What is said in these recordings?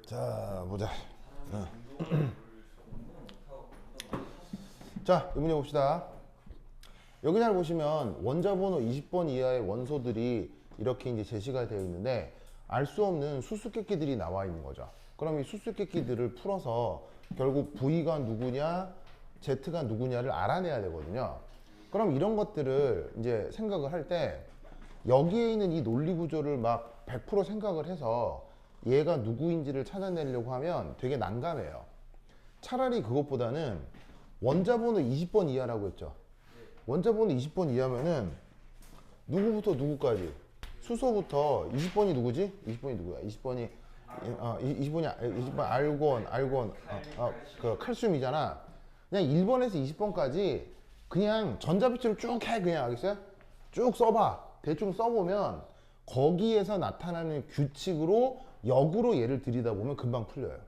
자, 보자. 자, 이 문제 봅시다. 여기 잘 보시면 원자번호 20번 이하의 원소들이 이렇게 이제 제시가 되어 있는데 알 수 없는 수수께끼들이 나와 있는 거죠. 그럼 이 수수께끼들을 풀어서 결국 V가 누구냐, Z가 누구냐를 알아내야 되거든요. 그럼 이런 것들을 이제 생각을 할 때 여기에 있는 이 논리 구조를 막 100% 생각을 해서 얘가 누구인지를 찾아내려고 하면 되게 난감해요. 차라리 그것보다는 원자번호 20번 이하라고 했죠. 원자번호 20번 이하면은 누구부터 누구까지? 수소부터 20번이 누구지? 20번이 누구야? 20번이 20번 알곤 그 칼슘이잖아. 그냥 1번에서 20번까지 그냥 전자배치로 쭉 해. 그냥 알겠어요? 쭉 써봐. 대충 써보면 거기에서 나타나는 규칙으로 역으로 얘를 들이다보면 금방 풀려요.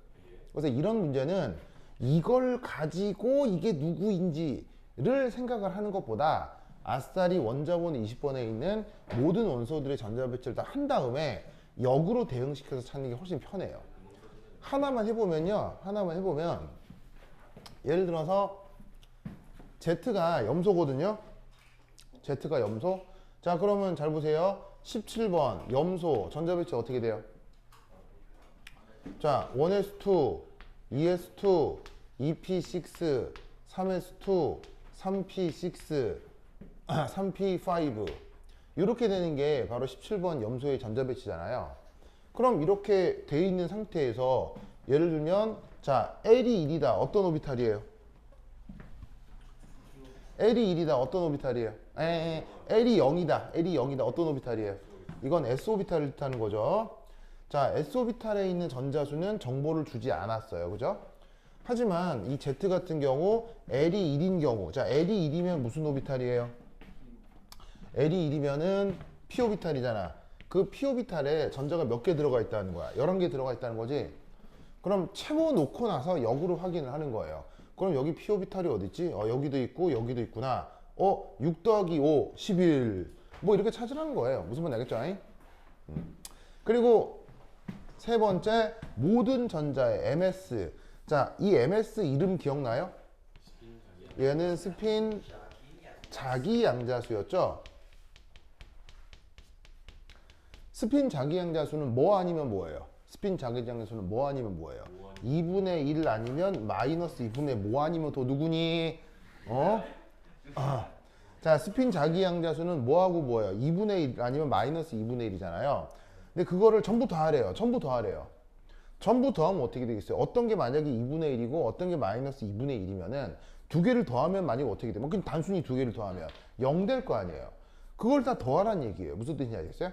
그래서 이런 문제는 이걸 가지고 이게 누구인지를 생각을 하는 것보다 아싸리 원자번호 20번에 있는 모든 원소들의 전자배치를 다 한 다음에 역으로 대응시켜서 찾는 게 훨씬 편해요. 하나만 해보면요. 하나만 해보면 예를 들어서 Z가 염소거든요. Z가 염소. 자, 그러면 잘 보세요. 17번 염소 전자배치 어떻게 돼요? 자, 1s2, 2s2, 2p6, 3s2, 3p6, 3p5 이렇게 되는 게 바로 17번 염소의 전자배치잖아요. 그럼 이렇게 돼 있는 상태에서 예를 들면 자, L이 1이다. 어떤 오비탈이에요? L이 1이다. 어떤 오비탈이에요? L이 0이다. L이 0이다. 어떤 오비탈이에요? 이건 S 오비탈을 뜻하는 거죠. 자, S 오비탈에 있는 전자수는 정보를 주지 않았어요. 그죠? 하지만 이 Z 같은 경우 L이 1인 경우, 자, L이 1이면 무슨 오비탈이에요? L이 1이면은 P 오비탈이잖아. 그 P 오비탈에 전자가 몇 개 들어가 있다는 거야? 11개 들어가 있다는 거지? 그럼 채워놓고 나서 역으로 확인을 하는 거예요. 그럼 여기 P 오비탈이 어디 있지? 여기도 있고 여기도 있구나. 6 더하기 5, 11. 뭐 이렇게 찾으라는 거예요. 무슨 말인지 알겠죠? 그리고 세 번째, 모든 전자의 MS. 자, 이 MS 이름 기억나요? 얘는 스핀 자기양자수였죠? 스핀 자기양자수는 뭐 아니면 뭐예요? 스핀 자기양자수는 뭐 아니면 뭐예요? 2분의 1 아니면 마이너스 2분의 뭐 아니면 더 누구니? 자, 스핀 자기양자수는 뭐하고 뭐예요? 2분의 1 아니면 마이너스 2분의 1이잖아요. 근데 그거를 전부 더하래요. 전부 더하래요. 전부 더하면 어떻게 되겠어요? 어떤 게 만약에 2분의 1이고 어떤 게 마이너스 2분의 1이면은 두 개를 더하면 만약에 어떻게 돼요? 그냥 단순히 두 개를 더하면 0 될 거 아니에요. 그걸 다 더하라는 얘기예요. 무슨 뜻인지 알겠어요?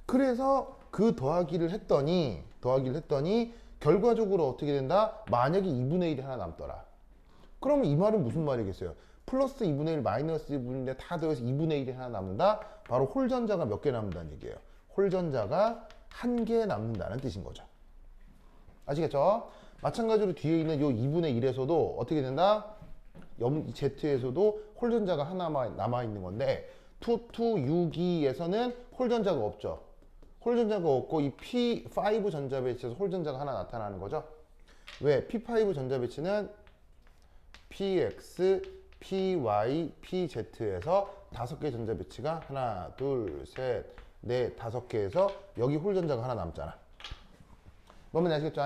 그래서 그 더하기를 했더니 결과적으로 어떻게 된다? 만약에 2분의 1이 하나 남더라. 그러면 이 말은 무슨 말이겠어요? 플러스 2분의 1, 마이너스 2분의 1 다 더해서 2분의 1이 하나 남는다? 바로 홀전자가 몇 개 남는다는 얘기예요. 홀전자가 한 개 남는다는 뜻인 거죠. 아시겠죠? 마찬가지로 뒤에 있는 요 2분의 1에서도 어떻게 된다? Z에서도 홀전자가 하나만 남아있는 건데 2262에서는 홀전자가 없죠. 홀전자가 없고 이 P5 전자배치에서 홀전자가 하나 나타나는 거죠. 왜? P5 전자배치는 PX, PY, PZ에서 5개 전자배치가 하나, 둘, 셋, 넷, 5개에서 여기 홀전자가 하나 남잖아. 뭔지 아시겠죠?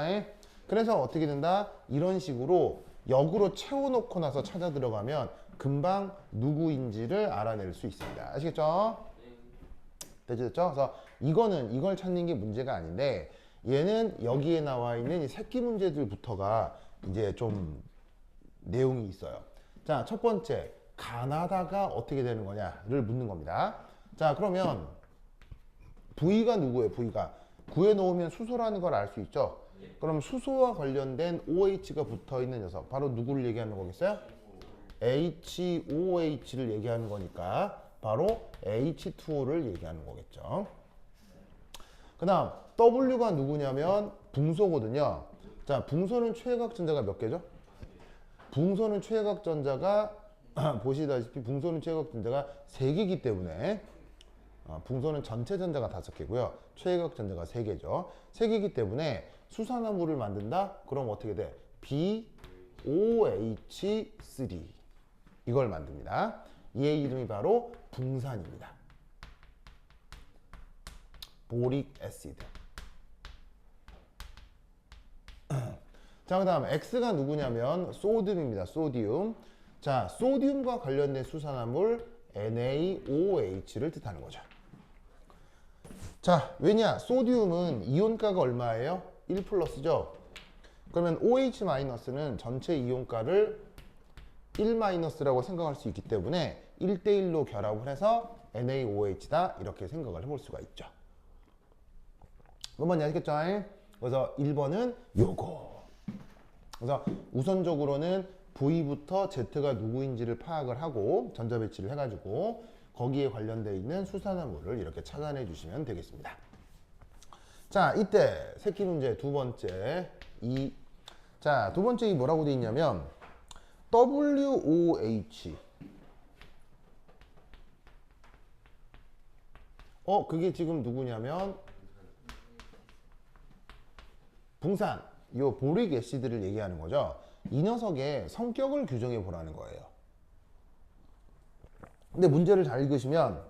그래서 어떻게 된다? 이런 식으로 역으로 채워놓고 나서 찾아 들어가면 금방 누구인지를 알아낼 수 있습니다. 아시겠죠? 됐죠? 그래서 이걸 찾는 게 문제가 아닌데 얘는 여기에 나와 있는 이 새끼 문제들부터가 이제 좀 내용이 있어요. 자, 첫 번째, 가나다가 어떻게 되는 거냐를 묻는 겁니다. 자, 그러면 V가 누구예요? V가 구해놓으면 수소라는 걸 알 수 있죠? 그럼 수소와 관련된 OH가 붙어있는 녀석 바로 누구를 얘기하는 거겠어요? HOH를 얘기하는 거니까 바로 H2O를 얘기하는 거겠죠. 그 다음 W가 누구냐면 붕소거든요. 자, 붕소는 최외각 전자가 몇 개죠? 붕소는 최외각 전자가 보시다시피 붕소는 최외각 전자가 3개이기 때문에 붕소는 전체 전자가 5개고요. 최외곽 전자가 3개죠. 3개이기 때문에 수산화물을 만든다? 그럼 어떻게 돼? BOH3 이걸 만듭니다. 얘의 이름이 바로 붕산입니다. 보릭 애시드. 자, 그 다음 X가 누구냐면 소듐입니다. 소듐. 자, 소듐과 관련된 수산화물 NaOH를 뜻하는 거죠. 자, 왜냐? 소듐은 이온가가 얼마예요? 1 플러스죠. 그러면 OH-는 전체 이온가를 1 마이너스라고 생각할 수 있기 때문에 1대1로 결합을 해서 NaOH다 이렇게 생각을 해볼 수가 있죠. 뭔 말인지 아시겠죠? 그래서 1번은 요거. 그래서 우선적으로는 V부터 Z가 누구인지를 파악을 하고 전자 배치를 해가지고 거기에 관련되어 있는 수산화물을 이렇게 찾아내 주시면 되겠습니다. 자, 이때 새끼 문제 두 번째 자, 두 번째 이 뭐라고 되어 있냐면 WOH. 그게 지금 누구냐면 붕산, 요 보릭 애시드를 얘기하는 거죠. 이 녀석의 성격을 규정해 보라는 거예요. 근데 문제를 잘 읽으시면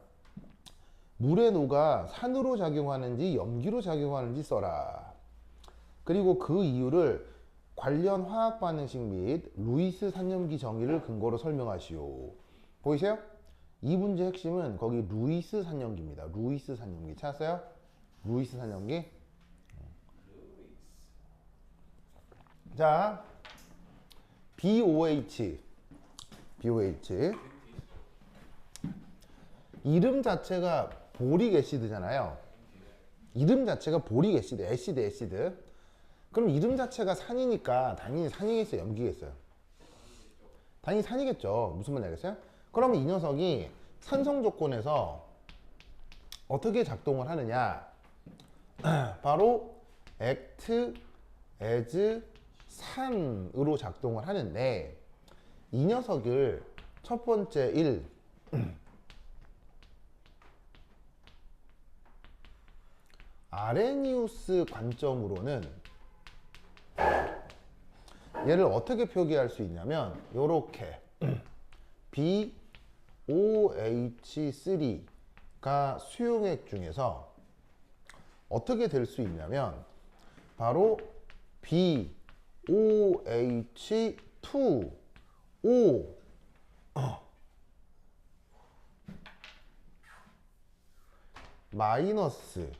물에 녹아 산으로 작용하는지 염기로 작용하는지 써라. 그리고 그 이유를 관련 화학 반응식 및 루이스 산염기 정의를 근거로 설명하시오. 보이세요? 이 문제 핵심은 거기 루이스 산염기입니다. 루이스 산염기 찾았어요? 루이스 산염기. 자, BOH. 이름 자체가 보릭 애시드잖아요. 이름 자체가 보릭 애시드, 애시드. 그럼 이름 자체가 산이니까 당연히 산이겠어요, 염기겠어요? 당연히 산이겠죠. 무슨 말인지 알겠어요? 그러면 이 녀석이 산성 조건에서 어떻게 작동을 하느냐? 바로 act as 산으로 작동을 하는데 이 녀석을 첫 번째 1 아레니우스 관점으로는 얘를 어떻게 표기할 수 있냐면 요렇게 BOH3가 수용액 중에서 어떻게 될 수 있냐면 바로 BOH2O 마이너스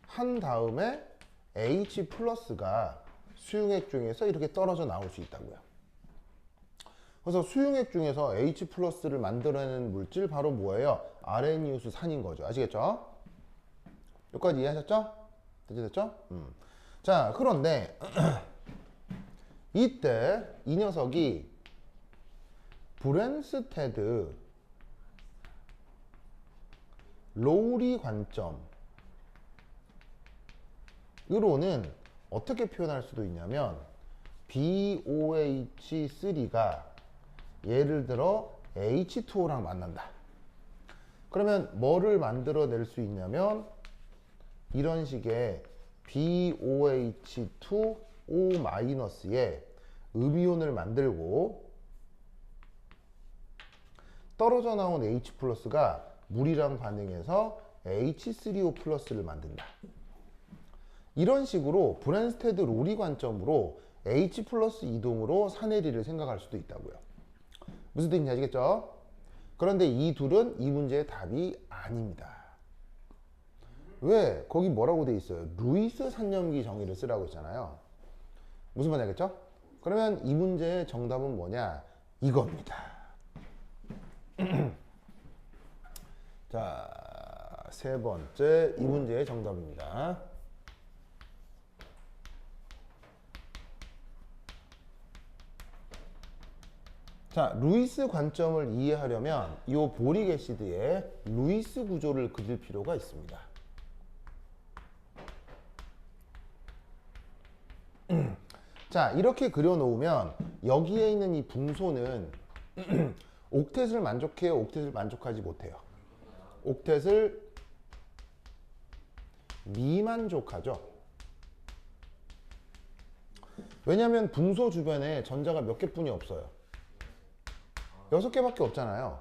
한 다음에 H 플러스가 수용액 중에서 이렇게 떨어져 나올 수 있다고요. 그래서 수용액 중에서 H 플러스를 만들어내는 물질 바로 뭐예요? 아레니우스 산인 거죠. 아시겠죠? 여기까지 이해하셨죠? 됐죠? 자, 그런데 이때 이 녀석이 브랜스테드 로우리 관점으로는 어떻게 표현할 수도 있냐면 BOH3가 예를 들어 H2O랑 만난다. 그러면 뭐를 만들어낼 수 있냐면 이런 식의 BOH2O-에 음이온을 만들고 떨어져 나온 H 플러스가 물이랑 반응해서 H3O 플러스를 만든다. 이런 식으로 브랜스테드 로리 관점으로 H 플러스 이동으로 산해리를 생각할 수도 있다고요. 무슨 뜻인지 아시겠죠? 그런데 이 둘은 이 문제의 답이 아닙니다. 왜? 거기 뭐라고 돼 있어요? 루이스 산염기 정의를 쓰라고 했잖아요. 무슨 말인지 알겠죠? 그러면 이 문제의 정답은 뭐냐? 이겁니다. 자, 세 번째 이 문제의 정답입니다. 자, 루이스 관점을 이해하려면 이 보릭 애시드의 루이스 구조를 그릴 필요가 있습니다. 자, 이렇게 그려놓으면 여기에 있는 이 붕소는 옥텟을 만족해요? 옥텟을 만족하지 못해요? 옥텟을 미만족하죠. 왜냐하면 붕소 주변에 전자가 몇 개뿐이 없어요. 6개밖에 없잖아요.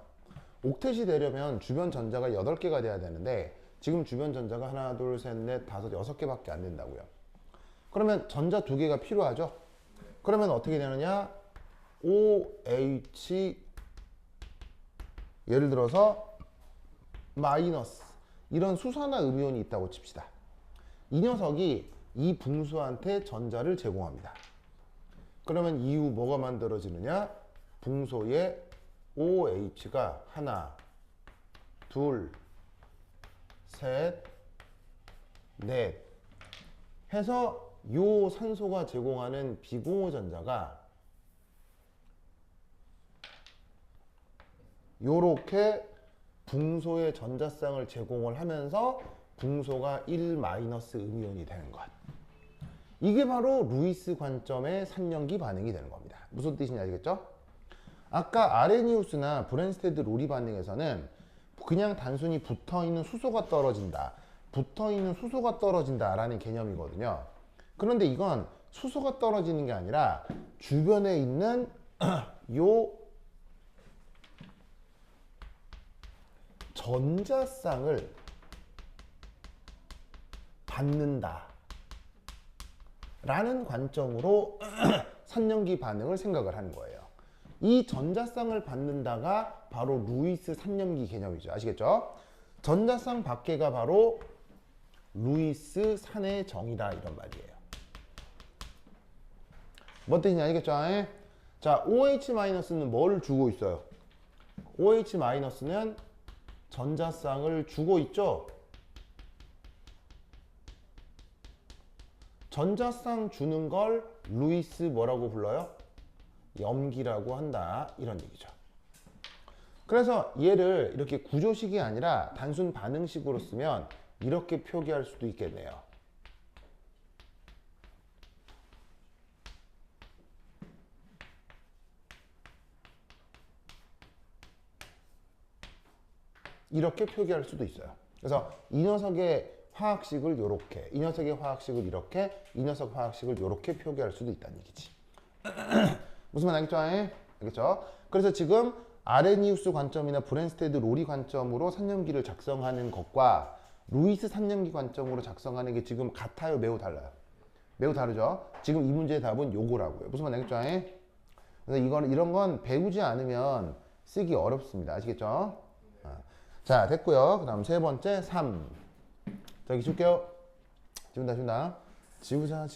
옥텟이 되려면 주변 전자가 8개가 돼야 되는데 지금 주변 전자가 하나, 둘, 셋, 넷, 다섯, 6개밖에 안 된다고요. 그러면 전자 2개가 필요하죠. 그러면 어떻게 되느냐? OH 예를 들어서 마이너스 이런 수산화 음이온이 있다고 칩시다. 이 녀석이 이 붕소한테 전자를 제공합니다. 그러면 이후 뭐가 만들어지느냐? 붕소에 OH가 하나, 둘, 셋, 넷 해서 요 산소가 제공하는 비공호 전자가 요렇게 붕소의 전자쌍을 제공을 하면서 붕소가 1- 음이온이 되는 것. 이게 바로 루이스 관점의 산연기 반응이 되는 겁니다. 무슨 뜻인지 알겠죠? 아까 아레니우스나 브랜스테드 로리 반응에서는 그냥 단순히 붙어있는 수소가 떨어진다. 붙어있는 수소가 떨어진다 라는 개념이거든요. 그런데 이건 수소가 떨어지는 게 아니라 주변에 있는 요 전자쌍을 받는다 라는 관점으로 산연기 반응을 생각을 하는 거예요. 이 전자쌍을 받는다가 바로 루이스 산연기 개념이죠. 아시겠죠? 전자쌍 밖에가 바로 루이스 산의 정이다 이런 말이에요. 뭔 뜻인지 알겠죠? 자, OH-는 뭘 주고 있어요? OH-는 전자쌍을 주고 있죠? 전자쌍 주는 걸 루이스 뭐라고 불러요? 염기라고 한다 이런 얘기죠. 그래서 얘를 이렇게 구조식이 아니라 단순 반응식으로 쓰면 이렇게 표기할 수도 있겠네요. 이렇게 표기할 수도 있어요. 그래서 이 녀석의 화학식을 요렇게, 이 녀석의 화학식을 이렇게, 이 녀석 화학식을 요렇게 표기할 수도 있다는 얘기지. 무슨 말 알겠죠? 알겠죠? 그래서 지금 아레니우스 관점이나 브랜스테드 로리 관점으로 산연기를 작성하는 것과 루이스 산연기 관점으로 작성하는 게 지금 같아요? 매우 달라요? 매우 다르죠? 지금 이 문제의 답은 요거라고요. 무슨 말 알겠죠? 그래서 이런 건 배우지 않으면 쓰기 어렵습니다. 아시겠죠? 자, 됐고요. 그 다음 세 번째, 3. 저기 줄게요. 지운다. 지우자.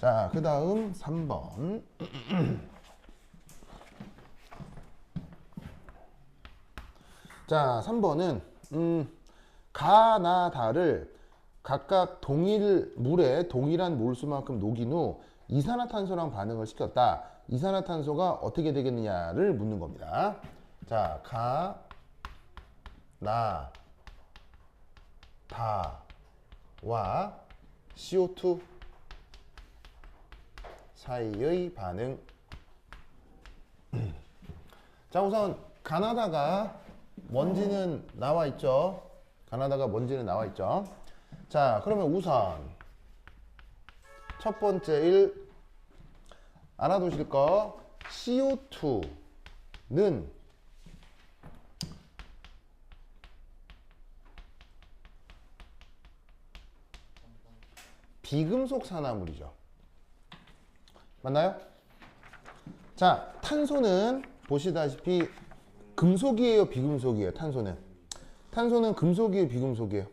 자, 그 다음 3번. 자, 3번은 가나다를 각각 물에 동일한 몰수만큼 녹인 후 이산화탄소랑 반응을 시켰다. 이산화탄소가 어떻게 되겠느냐를 묻는 겁니다. 자, 가나다와 CO2 사이의 반응. 자, 우선 가나다가 뭔지는 나와 있죠. 자, 그러면 우선 첫 번째 1 알아두실 거 CO2는 비금속 산화물이죠. 맞나요? 자, 탄소는 보시다시피 금속이에요, 비금속이에요? 탄소는 금속이에요, 비금속이에요?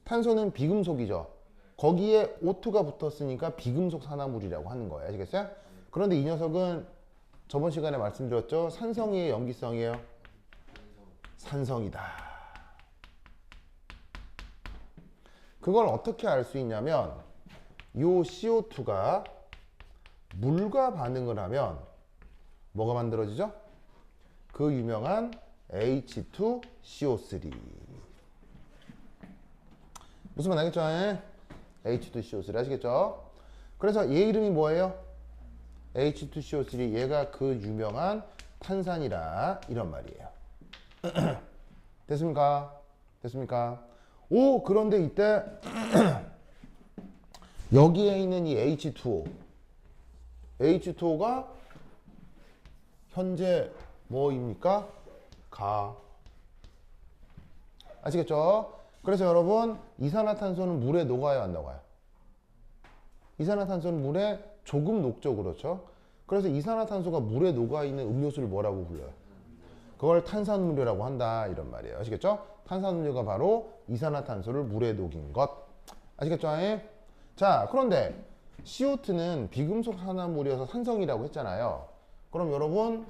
탄소는 비금속이죠. 거기에 O2가 붙었으니까 비금속 산화물이라고 하는 거예요. 아시겠어요? 그런데 이 녀석은 저번 시간에 말씀드렸죠? 산성이에요, 염기성이에요? 산성이다. 그걸 어떻게 알 수 있냐면 요 CO2가 물과 반응을 하면 뭐가 만들어지죠? 그 유명한 H2CO3. 무슨 말 알겠죠? H2CO3 아시겠죠? 그래서 얘 이름이 뭐예요? H2CO3 얘가 그 유명한 탄산이라 이런 말이에요. 됐습니까? 됐습니까? 오, 그런데 이때 여기에 있는 이 H2O가 현재 뭐입니까? 아시겠죠? 그래서 여러분 이산화탄소는 물에 녹아요, 안 녹아요? 이산화탄소는 물에 조금 녹죠, 그렇죠? 그래서 이산화탄소가 물에 녹아있는 음료수를 뭐라고 불러요? 그걸 탄산음료라고 한다 이런 말이에요. 아시겠죠? 탄산음료가 바로 이산화탄소를 물에 녹인 것. 아시겠죠? 자, 그런데 CO2는 비금속 산화물이어서 산성이라고 했잖아요. 그럼 여러분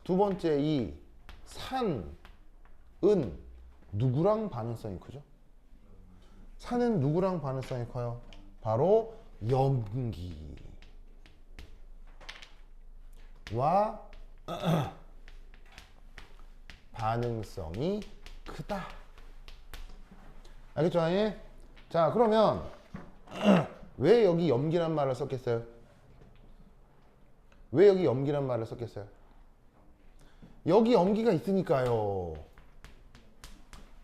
두 번째 이 산은 누구랑 반응성이 크죠? 산은 누구랑 반응성이 커요? 바로 염기와 반응성이 크다. 알겠죠? 자, 그러면 왜 여기 염기란 말을 썼겠어요? 왜 여기 염기란 말을 썼겠어요? 여기 염기가 있으니까요.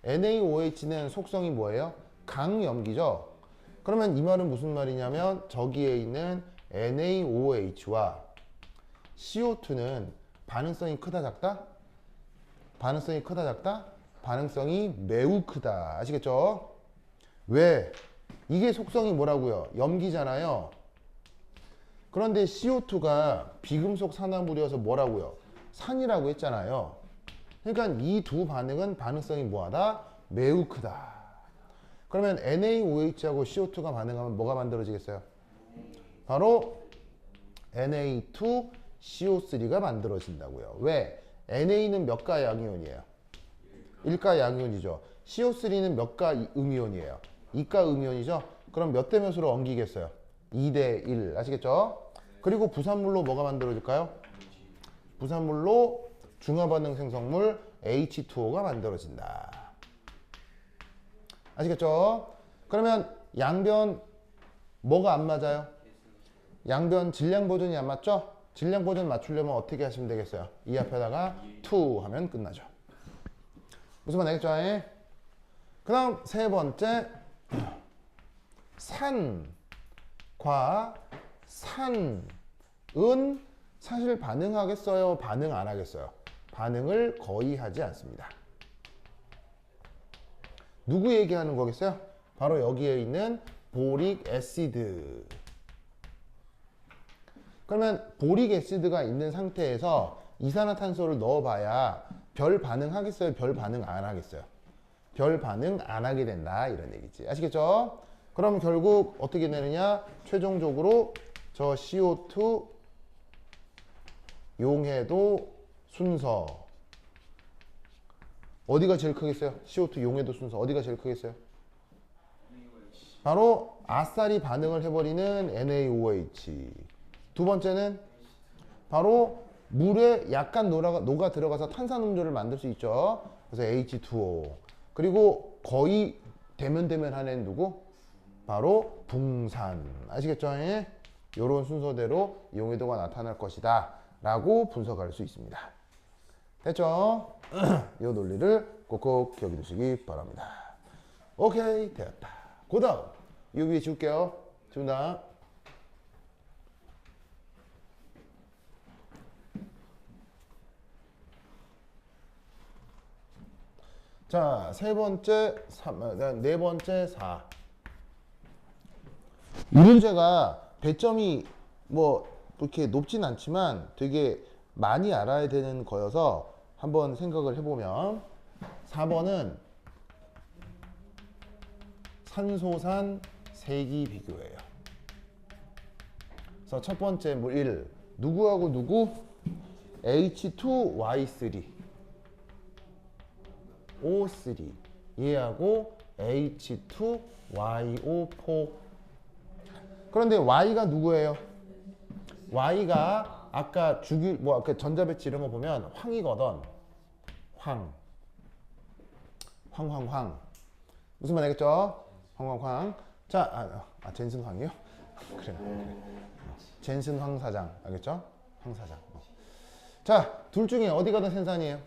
NaOH는 속성이 뭐예요? 강염기죠. 그러면 이 말은 무슨 말이냐면 저기에 있는 NaOH와 CO2는 반응성이 크다 작다? 반응성이 크다 작다? 반응성이 매우 크다. 아시겠죠? 왜? 이게 속성이 뭐라고요? 염기잖아요. 그런데 CO2가 비금속 산화물이어서 뭐라고요? 산이라고 했잖아요. 그러니까 이 두 반응은 반응성이 뭐하다? 매우 크다. 그러면 NaOH하고 CO2가 반응하면 뭐가 만들어지겠어요? 바로 Na2CO3가 만들어진다고요. 왜? Na는 몇 가 양이온이에요? 1가 양이온이죠. CO3는 몇 가 음이온이에요? 2가 음이온이죠. 그럼 몇 대 몇으로 엉기겠어요? 2대 1. 아시겠죠? 그리고 부산물로 뭐가 만들어질까요? 부산물로 중화반응 생성물 H2O가 만들어진다. 아시겠죠? 그러면 양변 뭐가 안 맞아요? 양변 질량 보존이 안 맞죠? 질량 보존 맞추려면 어떻게 하시면 되겠어요? 이 앞에다가 2 하면 끝나죠. 무슨 말 알겠죠? 그 다음 세 번째 산과 산은 사실 반응하겠어요? 반응 안 하겠어요? 반응을 거의 하지 않습니다. 누구 얘기하는 거겠어요? 바로 여기에 있는 보릭 애시드. 그러면 보릭 애시드가 있는 상태에서 이산화탄소를 넣어봐야 별 반응하겠어요? 별 반응 안 하겠어요? 별 반응 안 하게 된다 이런 얘기지. 아시겠죠? 그럼 결국 어떻게 되느냐? 최종적으로 저 CO2 용해도 순서 어디가 제일 크겠어요? CO2 용해도 순서 어디가 제일 크겠어요? 바로 아싸리 반응을 해버리는 NaOH. 두 번째는 바로 물에 약간 녹아 들어가서 탄산음료를 만들 수 있죠. 그래서 H2O. 그리고 거의 대면 하는 누구? 바로 붕산. 아시겠죠? 이런 순서대로 용해도가 나타날 것이다 라고 분석할 수 있습니다. 됐죠? 이 논리를 꼭꼭 기억해 두시기 바랍니다. 오케이, 되었다. 그 다음 이 위에 지울게요. 지운다. 자, 세 번째, 네 번째, 4. 이 문제가 배점이 뭐 그렇게 높진 않지만 되게 많이 알아야 되는 거여서 한번 생각을 해보면 4번은 산소산 세기 비교예요. 그래서 첫 번째 물 1. 누구하고 누구? H2Y3 O3 얘하고 H2YO4. 그런데 Y가 누구예요? Y가 아까 아까 전자배치 이런 거 보면 황이거든. 황. 무슨 말 알겠죠? 황. 자, 젠슨 황이요? 그래. 젠슨 황 사장 알겠죠? 황 사장. 자, 둘 중에 어디가 더 생산이에요?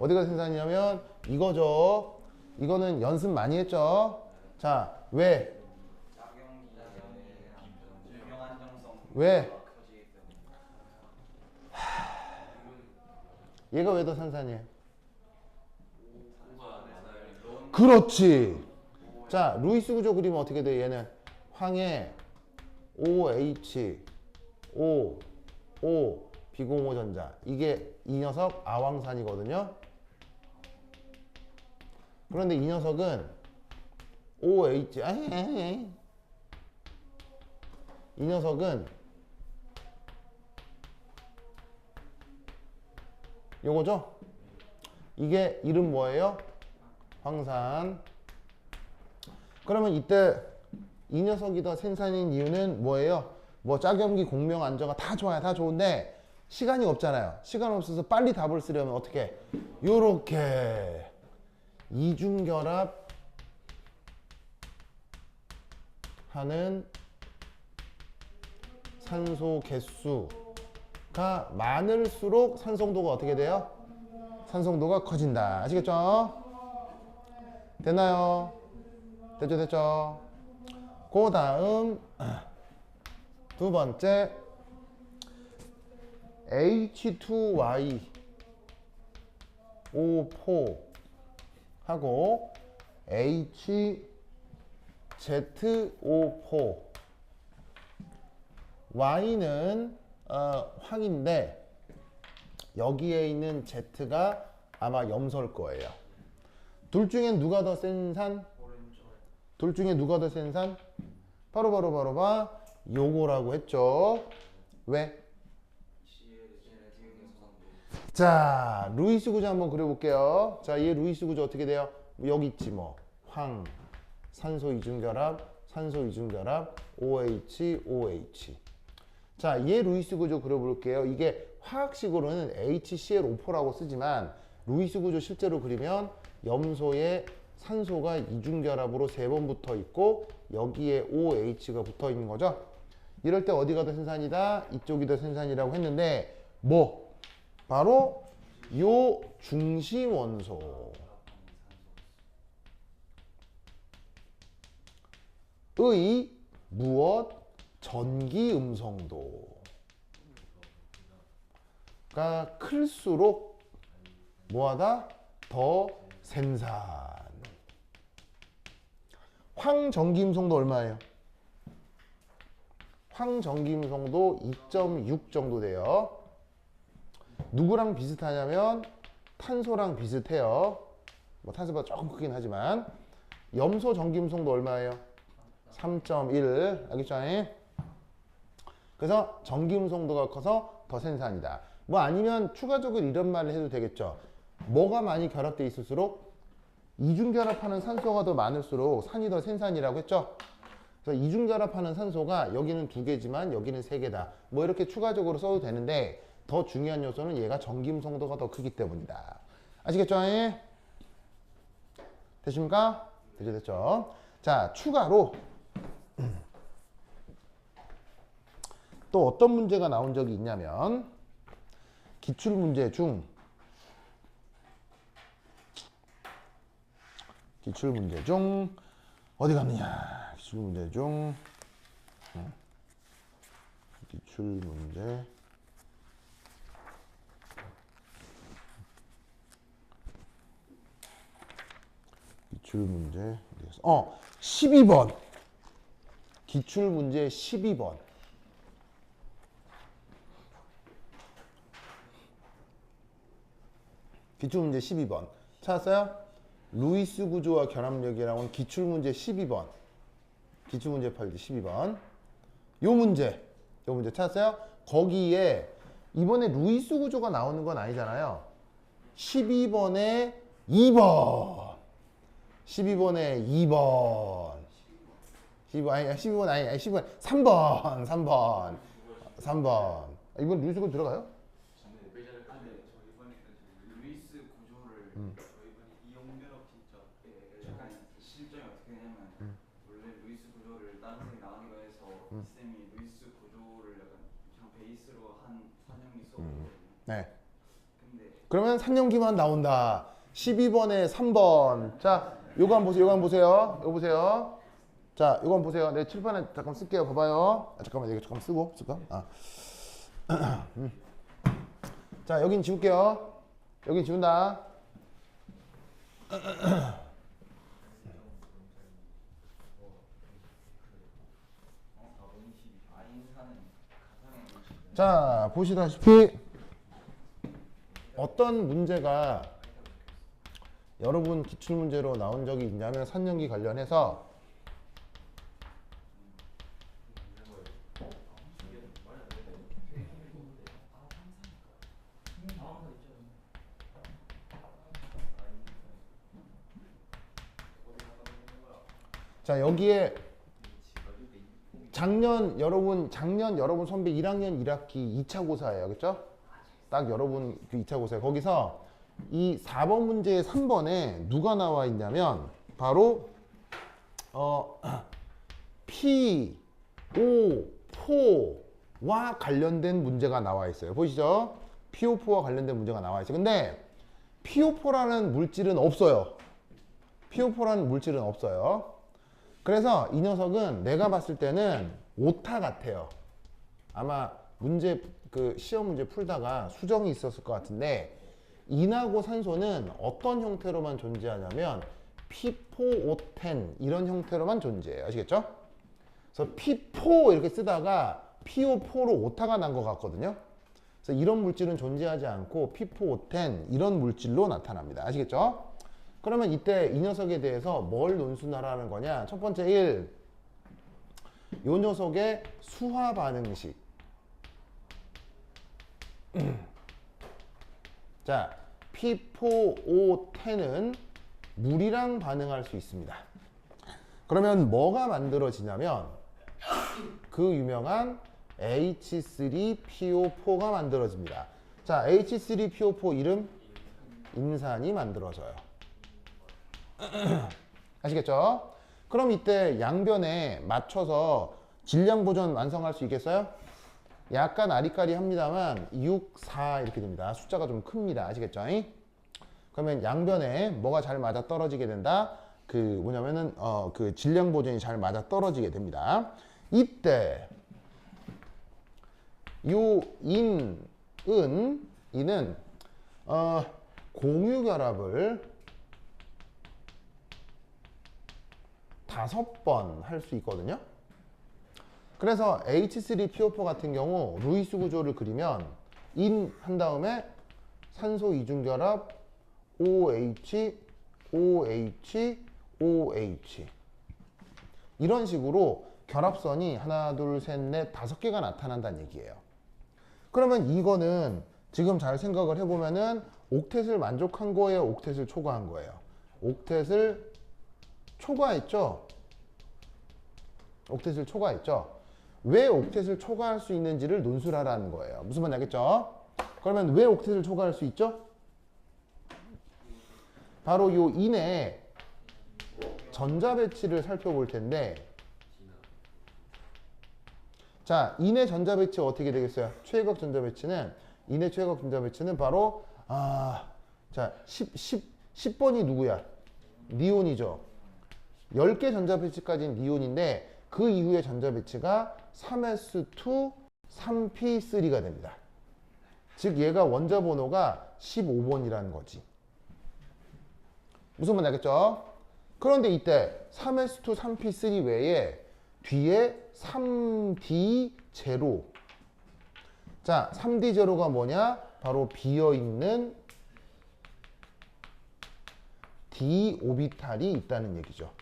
어디가 생산이냐면 이거죠. 이거는 연습 많이 했죠. 자, 왜? 왜? 얘가 왜 더 생산이에요? 그렇지. 자, 루이스 구조 그리면 어떻게 돼? 얘는 황의 OH, O 비공호 전자. 이게 이 녀석 아황산이거든요. 그런데 이 녀석은 OH, 이 녀석은 요거죠? 이게 이름 뭐예요? 황산. 그러면 이때 이 녀석이 더 생산인 이유는 뭐예요? 뭐 짝염기, 공명, 안정화 다 좋아요. 다 좋은데 시간이 없잖아요. 시간 없어서 빨리 답을 쓰려면 어떻게? 요렇게 이중결합 하는 산소 개수가 많을수록 산성도가 어떻게 돼요? 산성도가 커진다. 아시겠죠? 됐나요? 됐죠? 그 다음 두 번째 H2Y O4 하고 HZO4 Y는 황인데 여기에 있는 Z가 아마 염소일 거예요. 둘 중에 누가 더 센 산? 둘 중에 누가 더 센 산? 바로 요거라고 했죠. 왜? 자, 루이스 구조 한번 그려볼게요. 자, 얘 루이스 구조 어떻게 돼요? 여기 있지 뭐. 황, 산소 이중결합, OH. 자, 얘 루이스 구조 그려볼게요. 이게 화학식으로는 HCl O4라고 쓰지만 루이스 구조 실제로 그리면 염소에 산소가 이중결합으로 3번 붙어 있고 여기에 OH가 붙어 있는 거죠. 이럴 때 어디가 더 생산이다? 이쪽이 더 생산이라고 했는데 뭐? 바로 요 중심 원소의 무엇? 전기 음성도가 클수록 뭐하다? 더 생산. 황전기음성도 얼마예요? 황전기음성도 2.6 정도 돼요. 누구랑 비슷하냐면 탄소랑 비슷해요. 뭐 탄소보다 조금 크긴 하지만 염소 전기음성도 얼마예요? 3.1 알겠죠? 그래서 전기음성도가 커서 더 생산이다. 뭐 아니면 추가적으로 이런 말을 해도 되겠죠. 뭐가 많이 결합되어 있을수록 이중결합하는 산소가 더 많을수록 산이 더 생산이라고 했죠. 그래서 이중결합하는 산소가 여기는 2개지만 여기는 3개다. 뭐 이렇게 추가적으로 써도 되는데 더 중요한 요소는 얘가 전기음성도가 더 크기 때문이다. 아시겠죠? 됐습니까? 됐죠? 자, 추가로 또 어떤 문제가 나온 적이 있냐면 기출문제 중 어디 갔느냐? 기출문제 중 기출문제 12번 기출문제 12번 기출문제 12번 찾았어요? 루이스 구조와 결합력이라고 하는 기출문제 12번 기출문제 8지 12번 요 문제 찾았어요? 거기에 이번에 루이스 구조가 나오는 건 아니잖아요. 12번에 2번 12번에 2번 12번 아니 12번 3번 이번 루이스 구조 들어가요? 루이스 구조를 저희분이 이용결합 진짜 잠깐 왜냐면 원래 루이스 구조를 다른 쌤이 나가기로 해서 이 쌤이 루이스 구조를 약간 그냥 베이스로 한 선형이 수업이거든요. 네. 근데 그러면 산연기만 나온다. 12번에 3번. 자, 요거 한번 보세요. 요거 한번 보세요. 요거 보세요. 자, 요거 한번 보세요. 내 칠판에 잠깐 쓸게요. 봐봐요. 아, 잠깐만, 이거 잠깐 쓰고 쓸까? 아. 자, 여긴 지울게요. 여긴 지운다. 자, 보시다시피 어떤 문제가 여러분 기출문제로 나온 적이 있냐면 산연기 관련해서 자, 여기에 작년 여러분 선배 1학년 1학기 2차 고사예요. 그렇죠? 딱 여러분 그 2차 고사. 거기서 이 4번 문제의 3번에 누가 나와 있냐면 바로 PO4와 관련된 문제가 나와 있어요. 보시죠? PO4와 관련된 문제가 나와 있어요. 근데 PO4라는 물질은 없어요. PO4라는 물질은 없어요. 그래서 이 녀석은 내가 봤을 때는 오타 같아요. 아마 문제 그 시험 문제 풀다가 수정이 있었을 것 같은데 인하고 산소는 어떤 형태로만 존재하냐면 P4O10 이런 형태로만 존재해요. 아시겠죠? 그래서 P4 이렇게 쓰다가 PO4로 오타가 난 것 같거든요. 그래서 이런 물질은 존재하지 않고 P4O10 이런 물질로 나타납니다. 아시겠죠? 그러면 이때 이 녀석에 대해서 뭘 논순하라는 거냐? 첫 번째 1. 이 녀석의 수화 반응식. 자, P4O10은 물이랑 반응할 수 있습니다. 그러면 뭐가 만들어지냐면 그 유명한 H3PO4가 만들어집니다. 자, H3PO4 이름 인산이 만들어져요. 아시겠죠? 그럼 이때 양변에 맞춰서 질량 보존 완성할 수 있겠어요? 약간 아리까리합니다만 6, 4 이렇게 됩니다. 숫자가 좀 큽니다. 아시겠죠? 그러면 양변에 뭐가 잘 맞아 떨어지게 된다? 그 뭐냐면은 그 질량 보존이 잘 맞아 떨어지게 됩니다. 이때 요 인은 공유 결합을 5번 할 수 있거든요. 그래서 H3PO4 같은 경우 루이스 구조를 그리면 인 한 다음에 산소 이중결합 OH, OH, OH 이런 식으로 결합선이 하나, 둘, 셋, 넷, 5개가 나타난다는 얘기예요. 그러면 이거는 지금 잘 생각을 해보면은 옥텟을 만족한 거예요? 옥텟을 초과한 거예요? 옥텟을 초과했죠? 옥텟을 초과했죠? 왜 옥텟을 초과할 수 있는지를 논술하라는 거예요. 무슨 말인지 알겠죠? 그러면 왜 옥텟을 초과할 수 있죠? 바로 요 인의 전자 배치를 살펴볼 텐데, 자, 인의 전자 배치 어떻게 되겠어요? 최외곽 전자 배치는, 인의 최외곽 전자 배치는 바로, 자, 10번이 누구야? 니온이죠. 10개 전자 배치까지는 니온인데, 그 이후에 전자 배치가 3s2, 3p3가 됩니다. 즉, 얘가 원자 번호가 15번이라는 거지. 무슨 말인지 알겠죠? 그런데 이때 3s2, 3p3 외에 뒤에 3d0. 자, 3d0가 뭐냐? 바로 비어있는 d 오비탈이 있다는 얘기죠.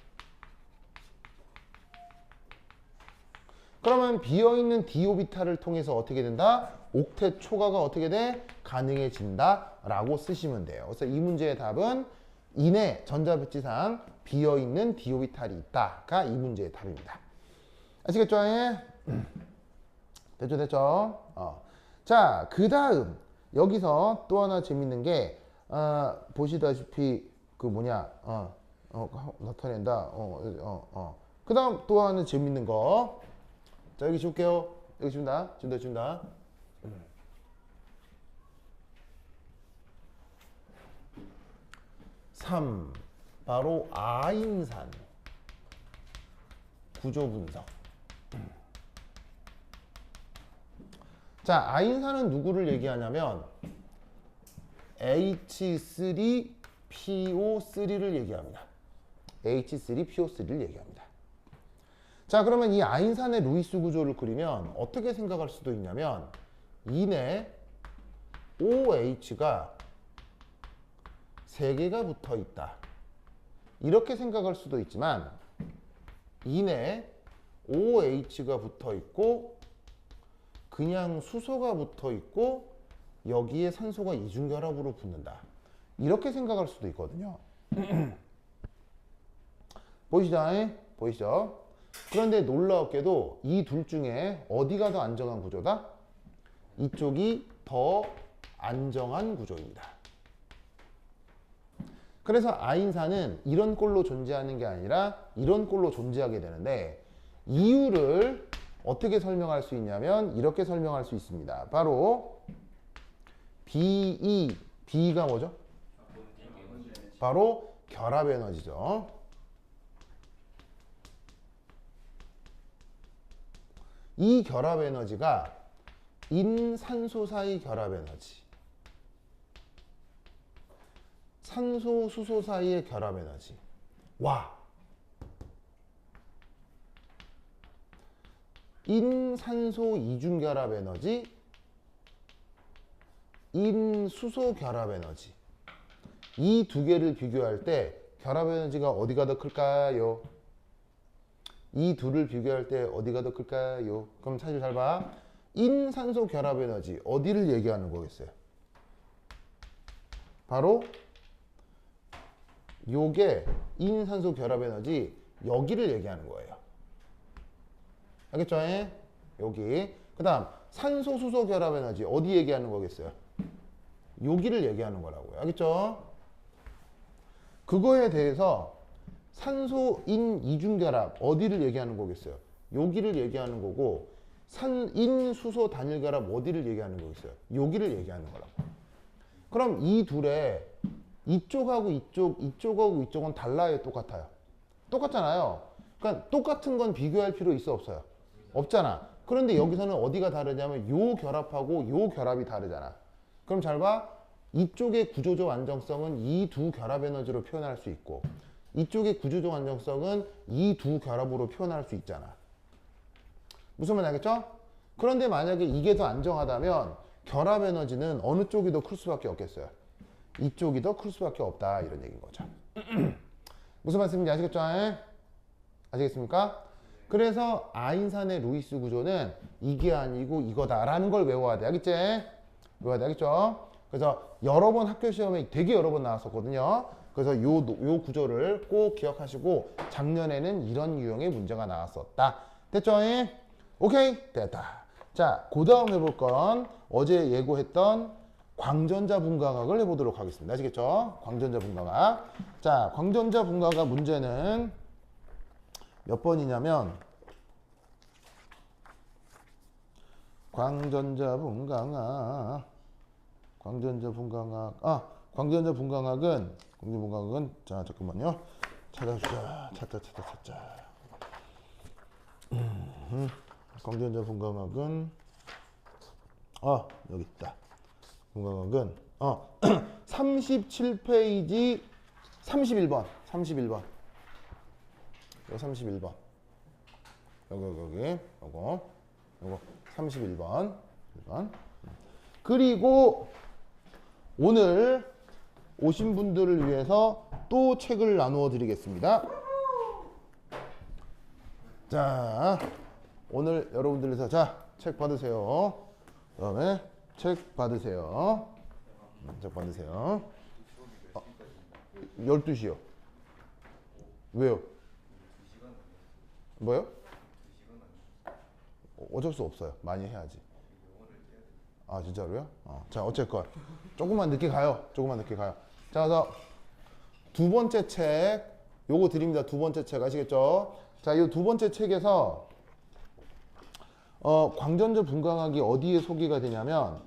그러면 비어있는 d 오비탈을 통해서 어떻게 된다? 옥텟 초과가 어떻게 돼? 가능해진다 라고 쓰시면 돼요. 그래서 이 문제의 답은 인의 전자배치상 비어있는 d 오비탈이 있다가 이 문제의 답입니다. 아시겠죠? 예? 됐죠? 자, 그 다음 여기서 또 하나 재밌는 게 보시다시피 그 뭐냐 나타낸다. 그 다음 또 하나 재밌는 거. 자, 여기 줄게요. 여기 준다. 3. 바로 아인산 구조 분석. 자, 아인산은 누구를 얘기하냐면 H3PO3를 얘기합니다. H3PO3를 얘기합니다. 자, 그러면 이 아인산의 루이스 구조를 그리면 어떻게 생각할 수도 있냐면 이내 OH가 3개가 붙어 있다. 이렇게 생각할 수도 있지만 이내 OH가 붙어 있고 그냥 수소가 붙어 있고 여기에 산소가 이중결합으로 붙는다. 이렇게 생각할 수도 있거든요. 보이시죠? 보이시죠? 그런데 놀라웠게도 이 둘 중에 어디가 더 안정한 구조다? 이쪽이 더 안정한 구조입니다. 그래서 아인산은 이런 꼴로 존재하는 게 아니라 이런 꼴로 존재하게 되는데 이유를 어떻게 설명할 수 있냐면 이렇게 설명할 수 있습니다. 바로 BE, B가 뭐죠? 바로 결합 에너지죠. 이 결합 에너지가 인산소 사이 결합 에너지, 산소, 수소 사이의 결합 에너지. 와! 인산소 이중 결합 에너지, 인수소 결합 에너지. 이 두 개를 비교할 때 결합 에너지가 어디가 더 클까요? 이 둘을 비교할 때 어디가 더 클까요? 그럼 사실 잘 봐. 인산소 결합 에너지 어디를 얘기하는 거겠어요? 바로 요게 인산소 결합 에너지 여기를 얘기하는 거예요. 알겠죠? 여기. 그 다음 산소 수소 결합 에너지 어디 얘기하는 거겠어요? 여기를 얘기하는 거라고요. 알겠죠? 그거에 대해서 산소인 이중결합 어디를 얘기하는 거겠어요? 여기를 얘기하는 거고 인수소 단일결합 어디를 얘기하는 거겠어요? 여기를 얘기하는 거라고. 그럼 이 둘의 이쪽하고 이쪽하고 이쪽은 달라요? 똑같아요? 똑같잖아요. 그러니까 똑같은 건 비교할 필요 있어 없어요? 없잖아. 그런데 여기서는 어디가 다르냐면 요 결합하고 요 결합이 다르잖아. 그럼 잘 봐. 이쪽의 구조적 안정성은 이 두 결합 에너지로 표현할 수 있고 이쪽의 구조적 안정성은 이 두 결합으로 표현할 수 있잖아. 무슨 말인지 알겠죠? 그런데 만약에 이게 더 안정하다면 결합 에너지는 어느 쪽이 더 클 수밖에 없겠어요? 이쪽이 더 클 수밖에 없다. 이런 얘기인 거죠. 무슨 말씀인지 아시겠죠? 아시겠습니까? 그래서 아인산의 루이스 구조는 이게 아니고 이거다라는 걸 외워야 돼. 알겠지? 외워야 돼. 알겠죠? 그래서 여러 번 학교 시험에 되게 여러 번 나왔었거든요. 그래서 요 구조를 꼭 기억하시고 작년에는 이런 유형의 문제가 나왔었다. 됐죠? 오케이? 됐다. 자, 그 다음 해볼 건 어제 예고했던 광전자 분광학을 해보도록 하겠습니다. 아시겠죠? 광전자 분광학. 자, 광전자 분광학 문제는 몇 번이냐면 광전자 분광학 광전자 분광학은 자 잠깐만요. 찾자. 광전자 분광학은 여기 있다. 분광학은 37페이지 31번. 이거 31번. 여기 요거 31번. 그리고 오늘 오신 분들을 위해서 또 책을 나누어 드리겠습니다. 자, 오늘 여러분들에서 책 받으세요. 그다음에 책 받으세요. 12시요. 왜요? 뭐요? 어쩔 수 없어요. 많이 해야지. 아, 진짜로요? 자, 어쨌건 조금만 늦게 가요. 자, 그래서 두 번째 책 요거 드립니다. 두 번째 책 아시겠죠? 자, 이 두 번째 책에서 광전자 분광학이 어디에 소개가 되냐면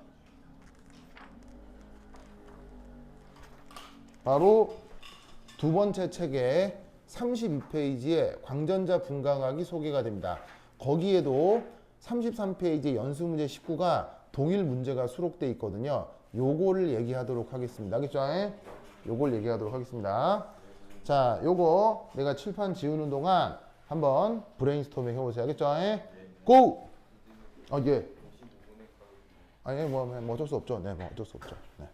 바로 두 번째 책의 32페이지에 광전자 분광학이 소개가 됩니다. 거기에도 33페이지 연수문제 19가 동일 문제가 수록되어 있거든요. 요거를 얘기하도록 하겠습니다. 알겠죠? 요걸 얘기하도록 하겠습니다. 자, 요거 내가 칠판 지우는 동안 한번 브레인스토밍 해보세요. 알겠죠? 고! 예. 아니, 뭐 어쩔 수 없죠. 네, 뭐 어쩔 수 없죠. 네.